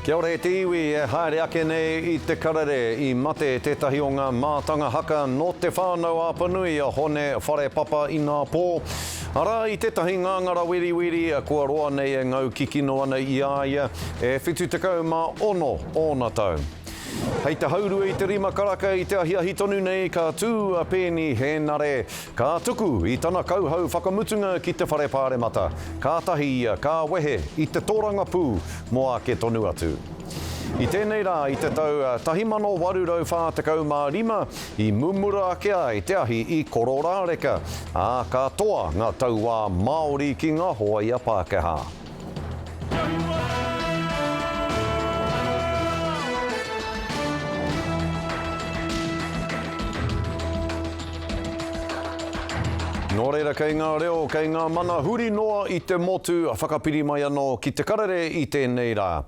Kia ora e te iwi e haere ake nei i Te Karere i mate tētahi o ngā tangihanga no te whānau apanui a Hone Wharepapa i ngā pō. Ara i tētahi ngāngara wiri kua roa nei e ngau kikino ana i aia e whitu tekau mā ono ōna tau. Hei te haurua i te rima karaka i te ahiahi tonu nei ka tū a Peeni Henare. Ka tuku i tana kauhau whakamutunga ki te wharepare mata. Ka tahi ia, ka wehe i te tōranga pū mo ake tonu atu. I tēnei rā i te tau 1845 i mumura akea i te ahi i Kororareka. A ka toa ngā tauā Māori ki ngā hoa ia Pākehā. Nō reira kei ngā reo, kei ngā mana huri noa i te motu a whakapiri mai anō ki Te Karere i tēnei rā.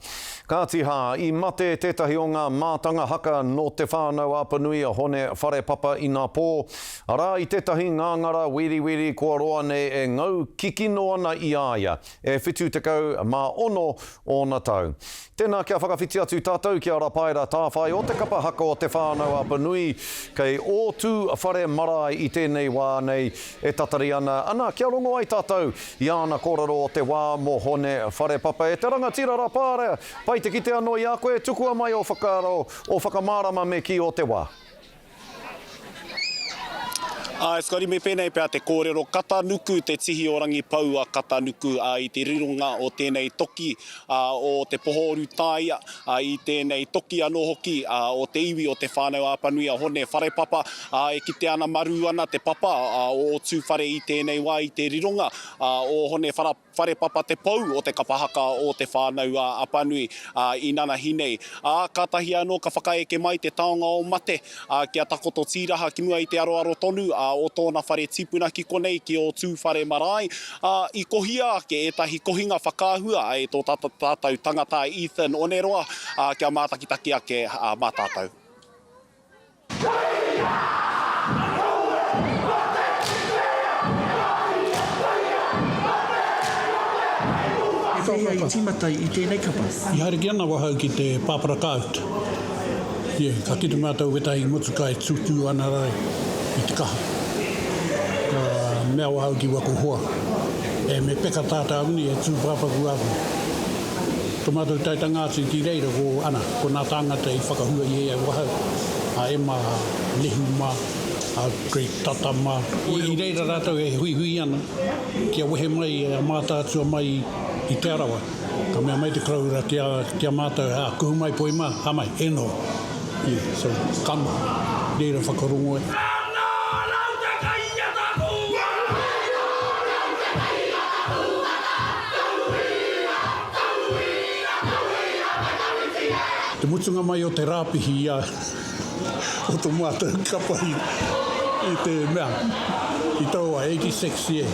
Kātiha i mate tētahi o ngā tangihanga no te whānau apanui a Hone Wharepapa i ngā pō. Arā i tētahi ngāngara wiri kua roa nei e ngau kikino ana i aia e whitu tekau mā ono ōna tau. Tēnā kia whakawhiti atu tātou kia rapaira tāwhai o te kapa haka o te whānau apanui kei Ōtūwhare Marae i tēnei wā nei e tatari ana. Ana kia rongo ai tātou i ana korero o te wā mo Hone Wharepapa e te rangatira rapare. Pai te kite anō i a koe, tukua mai o whakaro, o whakamārama me ki o te wā. Skari me pēnei pēr te kōrero katanuku, te tihi orangi pau a katanuku i te rironga o tēnei toki o te pohoru tāia, i tēnei toki anō hoki o te iwi o te whānau apanui a Hone Wharepapa, e kite ana maru ana te papa o Ōtūwhare i tēnei wā i te rironga o Hone Wharepapa te pau o te kapahaka o te whānau apanui i nana hinei. Ka tahi anō ka whakaeke mai te taonga o mate kia takoto tīraha ki mua i te aroaro tonu o tōna whare tipuna ki konei ki Ōtūwhare Marae. I kohia ke etahi kohinga whakāhua e tō tātou tangata Ethan Oneroa kia mātakitaki ake mā tātou. I tīmata i tēnei kapa? I haere ki ana wahau ki te pāpara kaut. Ka kite mātou wetahi motukai tutu ana rai i te kaha. Mea wahau ki wako hoa. E me peka tāta uni e tū pāpaku aku. Tō mātou taita ngāti ki reira ko ana, ko nā tāngata i whakahua i e wahau. E mā lehu mā, great tata mā. I reira rātou e hui ana. Kia wehe mai e mātātua mai i te arawa. Ka mea mai te kraura kia mātou kuhu mai poi mā, hamai, eno. So, kama, reira whakarongo e. Te mutunga mai o te rāpihi o tō mātou kapa i te mea, i tōua 86 ye.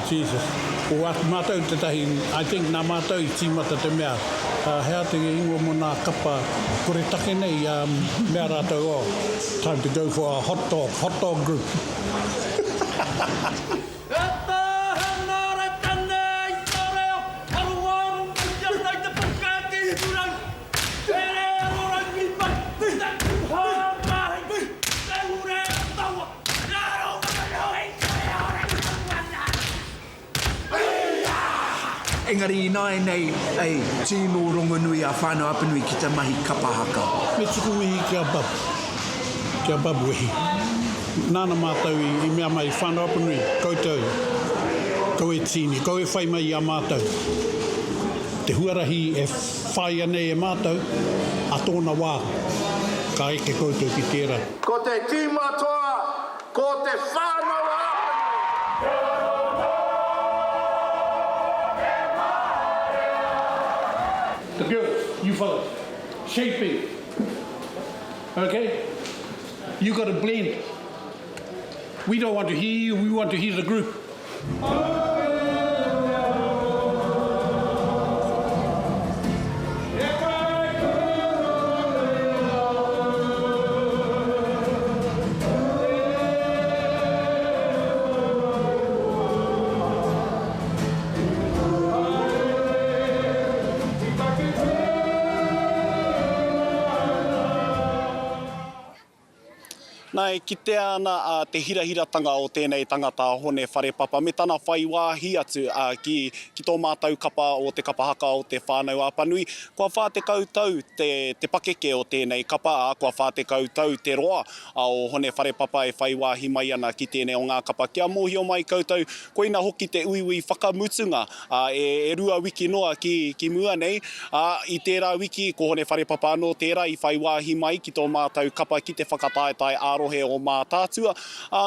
Jesus. O mātou te tahi, I think nā mātou i tīmata te mea. Hea te ingo mo nā kapa kore take nei mea rātou o. Time to go for a hot dog group. Engari nai nei, tino rongonui a whānau apanui ki te mahi kapahaka. Me tuku ihi kia babu ehi. Nāna mātou i mea mai whānau apanui, koutou, kou e tini, kou e whai mai a mātou. Te huarahi e whai anei e mātou, a tōna wā, ka eke koutou ki tērā. Ko te tīmatoa, ko te whānau apanui. The girls, you fellas, shaping, okay? You got to blend. We don't want to hear you, we want to hear the group. Nai, ki te ana te hirahiratanga o tēnei tangata Hone Wharepapa, me tana whai wāhi atu ki tō mātou kapa o te kapa haka o te whānau āpanui. Kua whātekau tau te pakeke o tēnei kapa, kua whātekau tau te roa o Hone Wharepapa e whai wāhi mai ana ki tēnei o ngā kapa. Kia mōhio mai koutou, koina hoki te uiui whakamutunga e rua wiki noa ki mua nei. I tērā wiki, ko Hone Wharepapa anō tērā i whai wāhi mai ki tō mātou kapa ki te whakataetai arohe o mā tātua.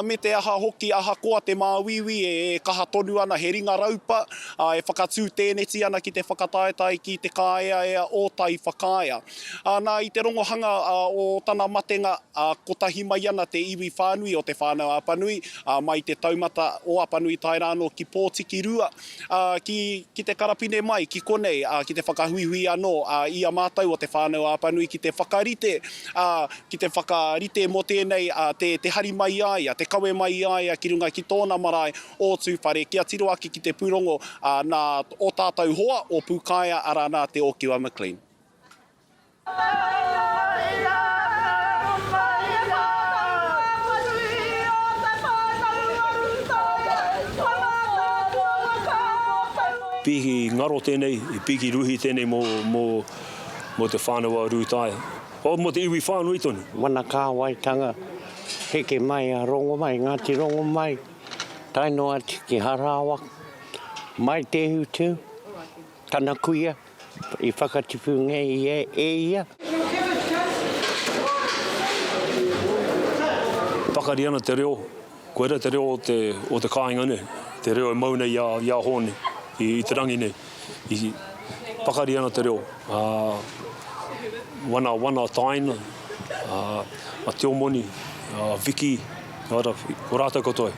Me te aha hoki, aha koa te māwiwi e kaha tonu ana he ringa raupa, e whakatū tēneti ana ki te whakataetai ki te kāea e o tai whakāea. Nā i te rongohanga o tana matenga, kotahi mai ana te iwi whānui o te whānau āpanui, mai te taumata o āpanui tai rāno ki pōtiki rua, ki te karapine mai, ki konei, ki te whakahuihui anō, i a mātou o te whānau āpanui, ki te whakarite, mo tēnei, te hari mai aia, te kawe mai aia ki runga ki tōna marae Ōtūwhare, kia tiro aki ki te pūrongo nā o tātou hoa o Pūkāea ara nā te Ōkiwa McLean. Pihi ngaro tēnei, pihi ruhi tēnei mo te whānau rūtai. O mo te iwi whānui tonu. Wana kā waitanga, heke mai a rongo mai, ngāti rongo mai, taino ati ki harawa, mai te hutu, tana kuia, i whakatipu ngai ia. Pakari ana te reo, koera te reo o te kāinga ne, te reo e mauna i a hone, i te rangi ne. Pakari ana te reo. Wana taina, a te omoni, Viki, ko rātou katoe.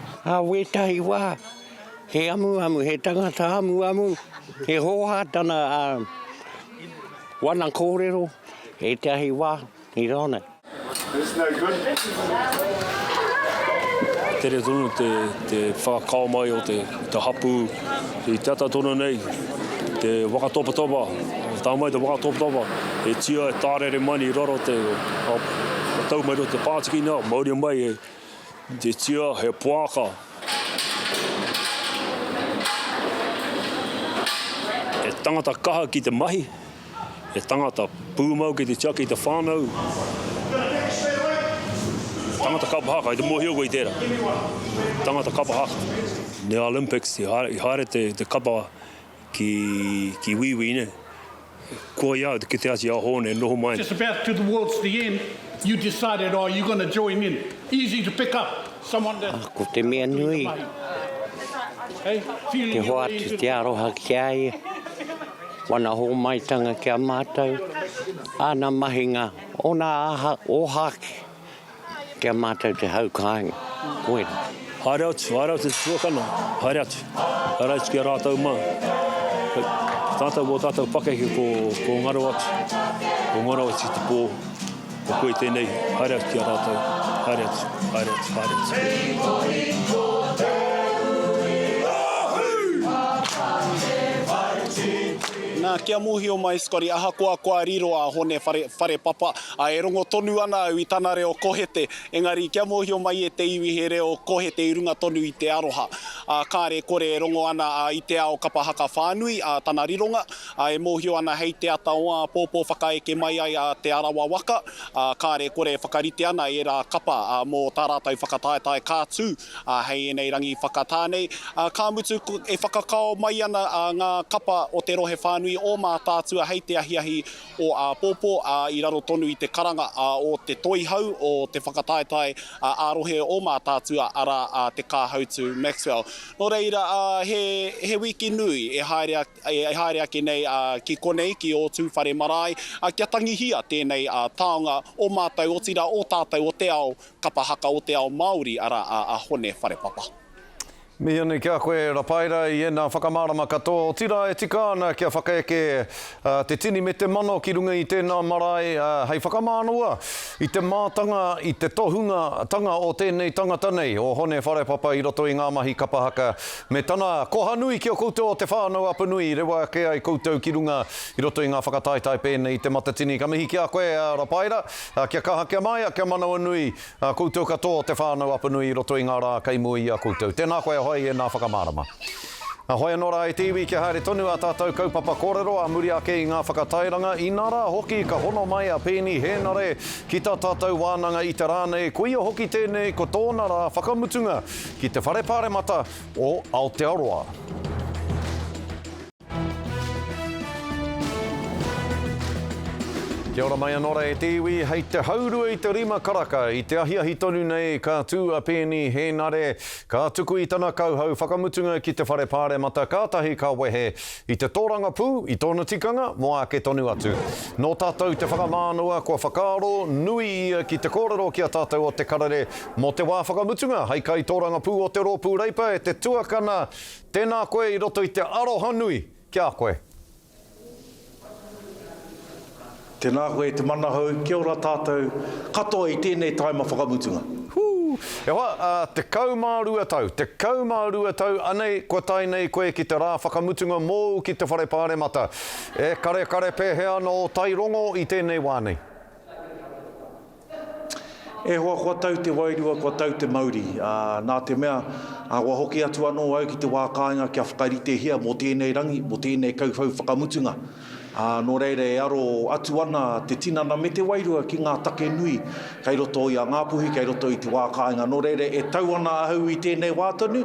Wetahi wā, he amu, he tangata amu, he hoha tana wana kōrero, he tahi wā, i rāna. It's no good. Tere tonu te whakakao mai o te hapu, i tata tonu nei, te wakatopatopa, tāmai te wakatopatopa, e tia e tārere mani raro te tau mai te pātiki nā, mauri mai te tia he puaka. E tangata kaha ki te mahi, e tangata pūmau ki te tia ki te whānau. Tangata kapahaka, i te mōhio koe i tērā. Tangata kapahaka. Ne Olympics, i haere te kapa ki wiwi ne. Kua ia, ki te ati a hone, noho mai. Just about towards the end, you decided, you're going to join in. Easy to pick up someone that... Ko te mea nui, te hoa te aroha ki ai, wana ho mai tanga kia mātou, ana mahinga, o nā aha o haki, kia mātou te haukainga. Koera. Haere atu te tuakana, haere atu kia rātou mā. Tātou pakeke ko ngaro atu te pō, ko koe tēnei, haere atu kia rātou, haere atu. Nā, kia mōhio mai skori, aha koa riro a Hone Wharepapa, e rongo tonu ana au I tana reo kohete, engari kia mōhio mai e te iwi he reo kohete I runga tonu I te aroha. Kāre kore e rongo ana I te ao kapahaka whānui, tana rironga, e mōhio ana hei te ata oa pōpō whakaeke mai ai te arawa waka, kāre kore e whakarite ana e rā kapa mō tā rātou whakataetai kātū, hei enei rangi whakatānei. Kā mutu e whakakao mai ana ngā kapa o te rohe whānui o mā tātua hei te ahiahi o pōpō I raro tonu I te karanga o te toihau o te whakataetai arohe o mā tātua ara te kāhautu Maxwell. Nō reira, he wiki nui e haere ake nei ki konei ki Ōtūwhare Marae, kia tangihia tēnei taonga o mātou o tira o tātou o te ao kapahaka o te ao Māori ara Hone Wharepapa. Mihi ane kia koe rapaira I ena whakamārama katoa. O tira e tika ana kia whakaeke te tini me te mano ki runga I tēnā marae. Hei whakamānoa, I te mātanga, i te tohunga tanga o tēnei tangata nei, o Hone Wharepapa i roto i ngā mahi kapahaka. Me tana koha nui ki o koutou o te whānau apa nui, rewa ke ai koutou ki runga i roto i ngā whakataitai pēnei i te matatini. Ka mihi ki a koe, Rapaira, kia kaha kia mai, kia manawa nui, koutou katoa o te whānau apa nui i roto i ngā rā kaimui i a koutou. Tēnā koe hoi e nā whakamārama. Hoi anō e te iwi kia haere tonu a tātou kaupapa kōrero a muri ake i ngā whakatairanga. I nā rā hoki ka hono mai a Peeni Henare ki tā tātou wānanga i te rānei. Kuia hoki tēnei ko tōna rā whakamutunga ki te wharepare mata o Aotearoa. Kia ora mai anō e te iwi, hei te haurua i te rima karaka, i te ahiahi tonu nei ka tū a Peeni Henare, ka tuku i tana kauhau whakamutunga ki te wharepare mata, kātahi ka wehe i te tōranga pū, i tōna tikanga, moa ke tonu atu. Nō tātou te whakamānua, kua whakaaro, nui ia ki te kōrero ki a tātou o Te Karere, mo te wā whakamutunga, hei kai tōranga pū o te rōpū reipa, e te tuakana, tēnā koe i roto i te aroha nui, kia koe. Tēnā koe te mana hau, kia ora tātou, katoa i tēnei taima whakamutunga. E hoa, te kaumārua tau, anei kua tai nei koe ki te rā whakamutunga mōu ki te wharepare mata. E kare pēhea no tai rongo i tēnei wānei. E hoa kua tau te wairua, kua tau te mauri. Nā te mea, wa hoki atu anō au ki te wākāinga kia whakarite hia mō tēnei rangi, mō tēnei kauhau whakamutunga. Nō reire e aro atu ana te tinana me te wairua ki ngā take nui, kei roto i a ngāpuhi, kei roto i te wākāinga. Nō reire e tau ana ahau i tēnei wātonu,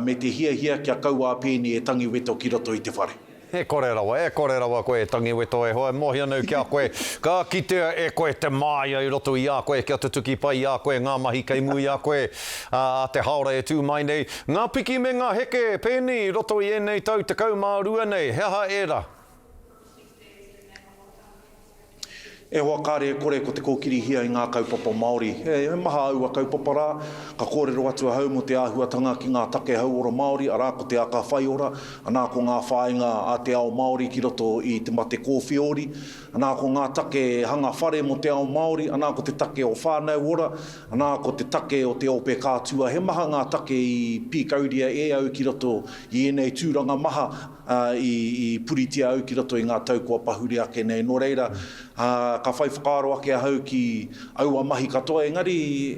me te hia kia kaua Peeni e tangi weto ki roto i te whare. E kore rawa koe tangi weto e hoa, mohi anau kia koe. Ka kitea e koe te māia i roto i a koe, kia te tuki pai i a koe, ngā mahi kaimui i a koe, te haora e tū mai nei. Ngā piki me ngā heke, Peeni, roto i e nei tau te kaumārua nei, heha era. E hoa kāre e kore ko te kōkiri hia i ngā kaupapa Māori. E maha au a kaupapa rā, ka kōrero atu a hau mo te āhuatanga ki ngā take hau ora Māori, arā ko te aka whai ora, anā ko ngā whāinga a te ao Māori ki roto i te mate kōwhiori, anā ko ngā take hanga whare mo te ao Māori, anā ko te take o whānau ora, anā ko te take o te ope kātua. He maha ngā take i Pūkāea e au ki roto i enei tūranga maha i puritia au ki roto i ngā taukua pahuri ake nei. Nō reira, ka whai whakaaro ake a hau ki aua mahi katoa, engari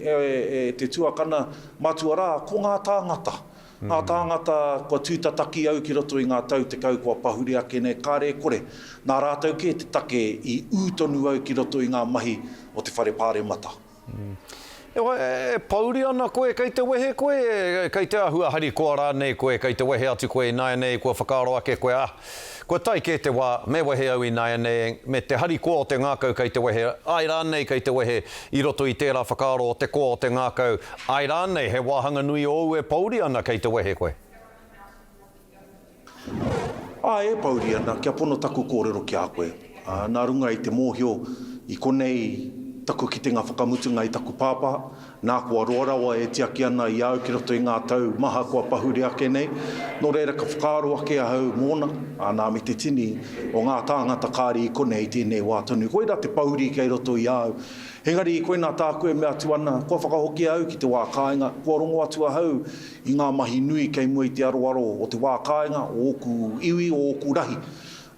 te tuakana matua rā, ko ngā tāngata. Ngā tāngata kua tūtataki au ki roto i ngā tau te kau kua pahuri ake nei, kāre kore. Nā rātau ke te take i ūtonu au ki roto i ngā mahi o te wharepare mata. E pauri ana koe, kei te wehe koe, kei te ahua hari koa rānei koe, kei te wehe atu koe nai nei, kua whakaaro ake koe, kua tai ke te wā, me wehe au i nai nei, me te hari koa o te ngākau kei te wehe, ai rānei kei te wehe, i roto i tērā whakaaro o te koa o te ngākau, ai rānei he wāhanga nui o au e pauri ana kei te wehe koe. E pauri ana, kia pono taku kōrero ki a koe. Nā runga i te mōhio, i konei taku ki te ngā whakamutunga i taku pāpā, nā kua roarawa e tiaki ana i au ki roto i ngā tau maha kua pahuri ake nei. Nō reira ka whakaaro ake a hau mōna, nā me te tini o ngā tāngata kāri i konei i tēnei wātonu. Koe rā te pahuri kei roto i au. Engari, koe nā tākue me atu ana, kua whakahoki au ki te wākāinga, kua rongo atu a hau i ngā mahi nui kei mua i te aroaro o te wākāinga, o oku iwi, o oku rahi.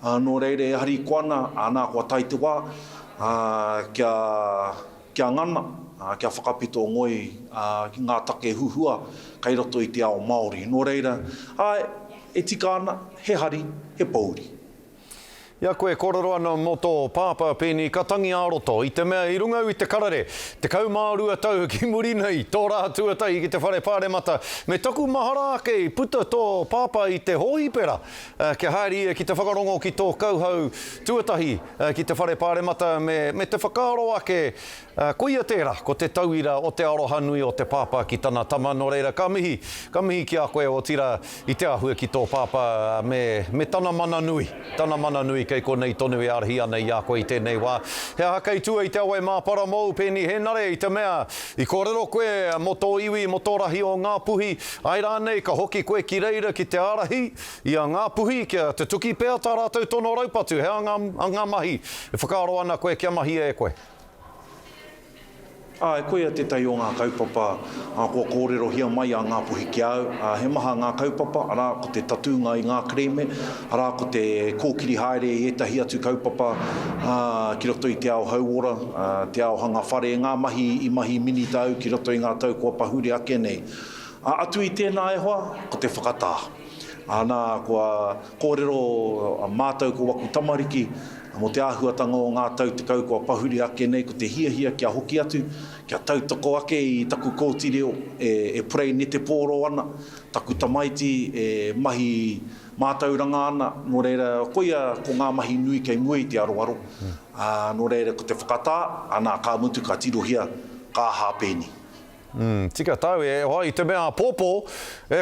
Nō reire, hari koana, nā kua tai te wā, kia ngana, kia whakapito ngoi ki ngā take huhua kei roto i te ao Māori. Nō reira, e tika ana, he hari, he pauri. Ia koe kōrero ana mō tō pāpā Peeni, ka tangi āroto i te mea i runga i te Karere, te kaumārua tau ki muri nei, tō rā tuatai ki te wharepare mata. Me taku mahara ake i puta tō pāpā i te hoipera, kia haere ia ki te whakarongo ki tō kauhau tuatahi ki te wharepare mata, me te whakaaro ake koia tērā, ko te tauira o te aroha nui o te pāpā ki tana tama. Nō reira, ka mihi ki a koe o tira i te ahua ki tō pāpā me tana mana nui kei konei tonu e arahi ana i a koe i tēnei wā. He haka i tua i te awa e māpara mou Peeni Henare i te mea i kōrero koe mo tō iwi, mo tō rahi o ngā puhi. Ai rānei ka hoki koe ki reira ki te arahi i a ngā puhi kia te tuki pēa tā rātou tono raupatu. He ngā mahi e whakaaro ana koe kia mahi e koe. Koia te tai o ngā kaupapa, kua kōrero hia mai a ngā puhi ki au. He maha ngā kaupapa, arā ko te tatunga i ngā kreme, arā ko te kōkiri haere i etahi atu kaupapa, ki roto i te ao hauora, te ao hanga whare, ngā mahi i mahi mini tau, ki roto i ngā tau kua pahuri ake nei. Atu i tēnā e hoa, ko te whakatā. Nā kua kōrero mātau ko waku tamariki, mo te āhuatanga o ngā tau te kau kua pahuri ake nei, ko te hia kia hoki atu, kia tautoko ake i taku kōtireo, e purei ne te pōro ana, taku tamaiti, mahi mātauranga ana, nō reira, koia ko ngā mahi nui kei mui te aroaro. Nō reira, ko te whakatā, ana ka mutu ka tirohia, ka hāpēni. Tika tau hoa i te mea pōpō,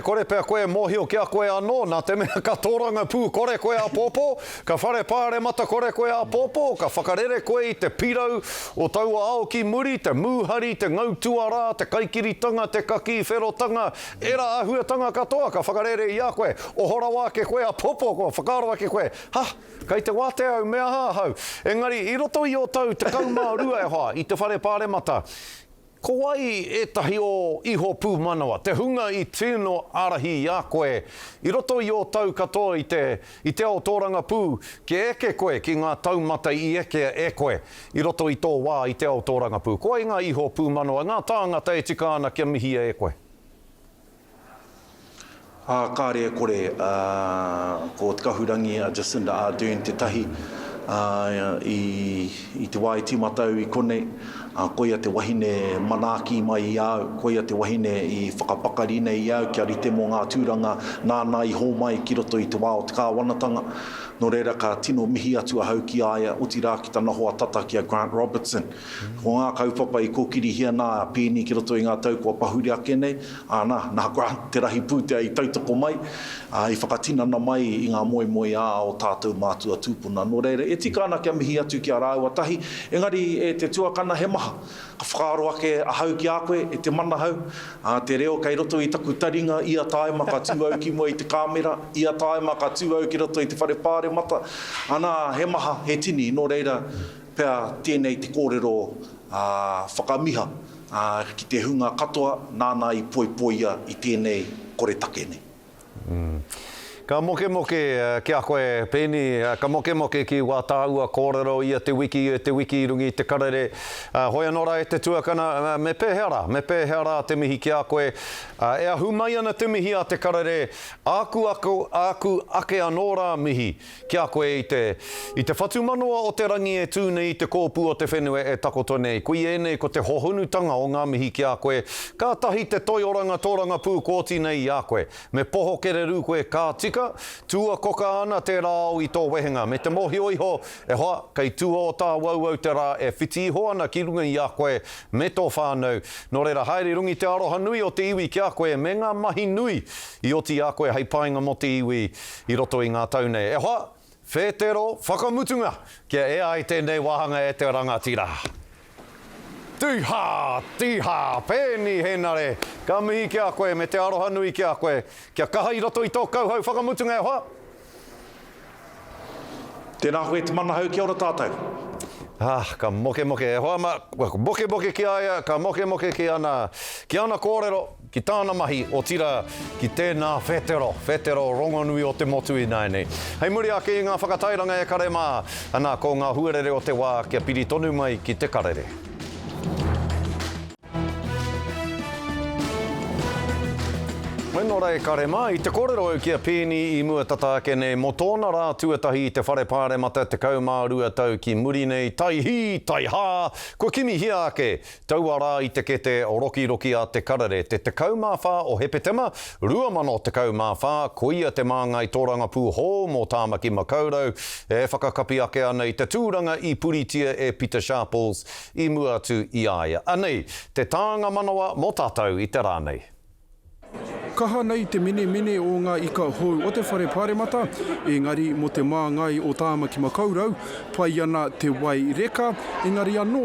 kore pēr koe mōhio kia koe anō, nā te mea ka tōranga pū kore koe a pōpō, ka whare pāre mata kore koe a pōpō, ka whakarere koe i te pirau o taua ao ki muri, te mūhari, te ngautuara, te kaikiritanga, te kaki wherotanga, era ahuatanga katoa, ka whakarere i a koe, o hora wā ke koe a pōpō, ko whakaroa ke koe, kai te wate au mea hau. Engari, i roto i o tau te kaumā rua e hoa, i te whare pāre mata, ko wai etahi o iho pū manawa, te hunga i tino arahi i a koe, i roto i o tau katoa i te ao tōranga pū, ki eke koe, ki ngā taumata i eke e koe, i roto i tō wā i te ao tōranga pū. Ko ai ngā iho pū manawa, ngā tāngata e tika ana kia mihi e koe? Kāre kore, ko te kahurangi a Jacinda Ardern te tahi, i te wai timatau i konei, koia te wahine manaki mai i au, koia te wahine i whakapakarine i au, kia rite mō ngā tūranga nāna i hō mai ki roto i te wā o te kāwanatanga. Nō reira ka tino mihi atu a hau ki aia, uti rā ki tana hoa tata ki a Grant Robertson. Ko ngā kaupapa i kōkiri hia nā Peeni ki roto i ngā tau kua pahuri ake nei, nā Grant te rahi pūtea i tautoko mai, i whakatinana mai i ngā moe a o tātou mātua tūpuna. Nō reira, e tika ana kia mihi atu ki a rāua tahi, engari e te tuakana he maha, ka whakaaro ake a hau ki a koe, e te mana hau, te reo kei roto i taku taringa, ia taema ka tūau ki mua i te kāmera, ia taema ka tūau ki roto i te wharepāre mata, ana he maha, he tini, nō reira, pēr tēnei te kōrero whakamiha, ki te hunga katoa, nāna i poipoia i tēnei kore take nei. Ka moke ki a koe, Peeni, ka moke ki wā tāua kōrero i te wiki i rungi Te Karere. Hoi anora e te tuakana, me pēhera te mihi ki a koe. E ahu mai ana te mihi a Te Karere, aku ake anora mihi ki a koe i te whatumanoa o te rangi e tūne i te kōpū o te whenua e takoto nei. Kui e nei ko te hohunutanga o ngā mihi ki a koe. Ka tahi te toioranga tōranga pū kōti nei i a koe. Me poho kereru koe ka tika, tua koka ana te rāo i tō wehenga. Me te mohio iho, e hoa, kei tua o tā wauau te rā, e whiti iho ana ki runga i a koe, me tō whānau. Nō reira, haere rungi te aroha nui o te iwi ki a koe, me ngā mahi nui i o ti a koe, hei painga mo te iwi i roto i ngā taune. E hoa, whētero, whakamutunga, kia e ai tēnei wāhanga e te rangatira. Tiha, Peeni Henare, ka mihi ki a koe, me te aroha nui ki a koe, kia kaha i roto i tō kauhau, whakamutunga e hoa. Tēnā koe te mana hau, kia ora tātou. Ka moke e hoa, moke ki aia, ka moke ki ana kōrero, ki tāna mahi o tira ki tēnā whetero rongonui o te motu i nei. Hei muri ake i ngā whakatairanga e kare mā, ana ko ngā huarere o te wā, kia piri tonu mai ki Te Karere. Wenerei kare mā, i te kōrero au kia Peeni i mua tata ake nei, mo tōna rā tuatahi i te wharepāre mata te kaumārua tau ki muri nei, tai hā, ko kimi hia ake, taua rā i te kete o roki a Te Karere, te kaumāwhā o hepetema, rua mano te kaumāwhā, ko ia te māngai tōranga pū hō mō tāmaki makaurau, e whakakapi ake ana i te tūranga i puritia e Peter Sharples i mua atu i aia. Anei, te tāanga manawa mō tātou i te rānei. Kaha nei te mene o ngā ika hou o te wharepāre mata, engari mo te māngai o tāmaki makaurau, pai ana te wai reka, engari anō,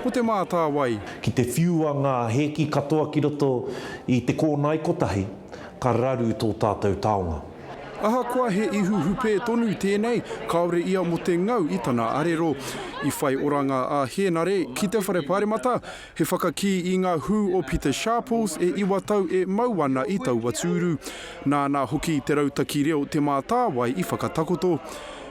o te mātā wai. Ki te whiuanga heki katoa ki roto i te kōnai kotahi, ka raru tō tātou taonga. Ahakoa he ihu hupe tonu tēnei, kaore ia mo te ngau i tana arero. I whai oranga a Henare ki te wharepāremata, he whakaki i ngā hu o Peter Sharples e iwatau e mauana i tau watūru. Nā hoki te rautaki reo te mātāwai i whakatakoto.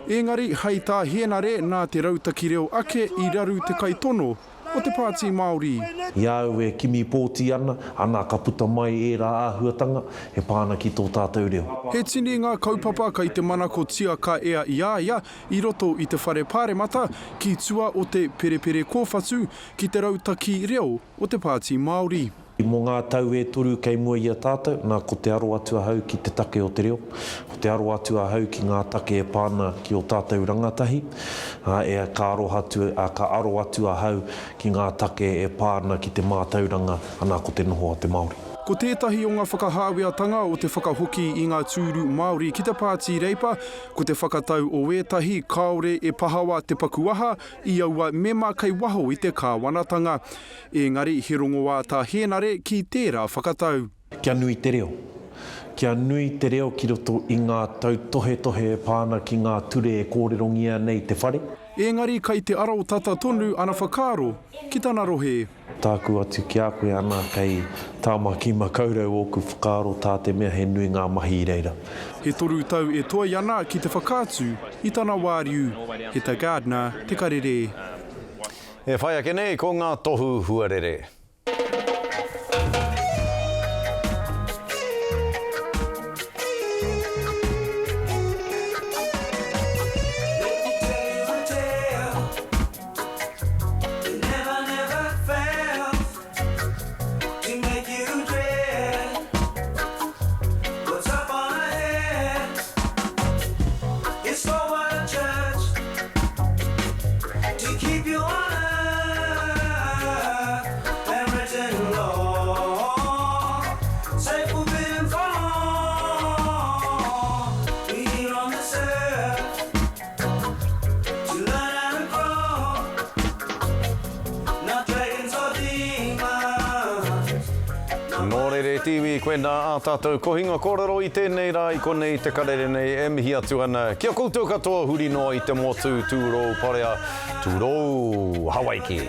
Engari, hei tā Henare nā te rautaki reo ake i raru te kaitono o te pāti Māori. Iau e kimi pōti ana ka puta mai e rā āhuatanga, he pāna ki tō tātou reo. He tini ngā kaupapa kai te manako tia ka ea ia i roto i te wharepāremata ki tua o te perepere kōwhatu ki te rautaki reo o te pāti Māori. I mō ngā tau e toru kei mua i a tātou, nā ko te aro atua hau ki te take o te reo. Ko te aro atua hau ki ngā take e pāna ki o tātou rangatahi. Ka aro atua hau ki ngā take e pāna ki te mātauranga, anā ko te noho a te Māori. Ko tētahi o ngā whakahāweatanga o te whakahoki i ngā tūru Māori ki te pāti reipa, ko te whakatau o ētahi kaore e pahawa te pakuaha i aua mema kei waho i te kāwanatanga. Engari, he rongo wā tā Henare ki tērā whakatau. Kia nui te reo. Kia nui te reo ki roto i ngā tau tohe e pāna ki ngā ture e kōrerongia nei te whare. Engari, kai te aro tata tonu ana whakaro ki tana rohe. Tāku atu ki a koe ana kei tāma ki makaurau o ku whakaro tā te mea he nui ngā mahi i reira. He toru tau e toi ana ki te whakātu i tana wāriu. He Te Gardener, Te Karere. E whai ake nei ko ngā tohu Huarere. Wenerei TV, koe nā a tātou kohinga kōrero i tēnei rā i konei Te Karere nei e mihi atu ana. Kia koutou katoa huri noa i te motu tūrou parea, tūrou Hawaii ki.